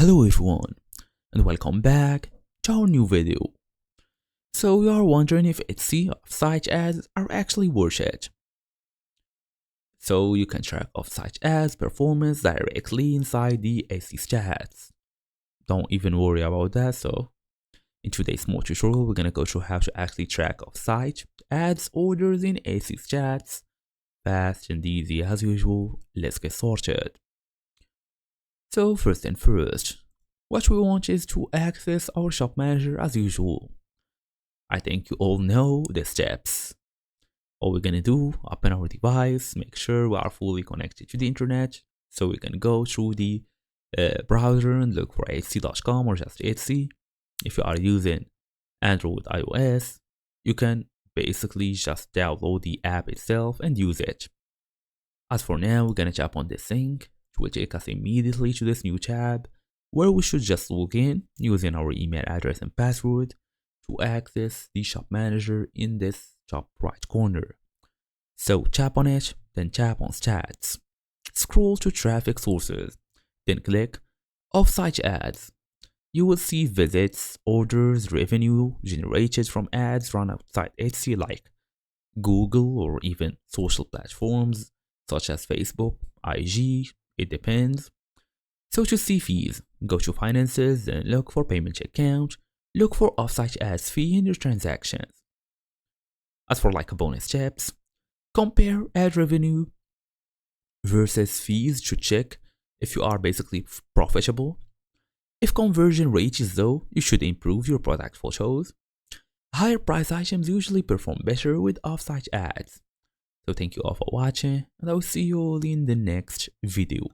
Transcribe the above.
Hello everyone and welcome back to our new video. So you are wondering if Etsy offsite ads are actually worth it. So you can track offsite ads performance directly inside the Etsy stats. Don't even worry about that. So in today's small tutorial we're gonna go through how to actually track offsite ads orders in Etsy stats. Fast and easy as usual. Let's get started. So first and first, what we want is to access our shop manager as usual. I think you all know the steps. All we're gonna do, open our device, make sure we are fully connected to the internet, so we can go through the browser and look for Etsy.com or just Etsy. If you are using Android iOS, you can basically just download the app itself and use it. As for now, we're gonna tap on this link, which will take us immediately to this new tab, where we should just log in using our email address and password to access the shop manager in this top right corner. So tap on it, then tap on stats. Scroll to traffic sources, then click offsite ads. You will see visits, orders, revenue generated from ads run outside Etsy like Google or even social platforms such as Facebook, IG, it depends. So to see fees, go to finances and look for payment account, look for offsite ads fee in your transactions. As for like bonus tips, compare ad revenue versus fees to check if you are basically profitable. If conversion rate is low, you should improve your product photos. Higher price items usually perform better with offsite ads. So thank you all for watching and I will see you all in the next video.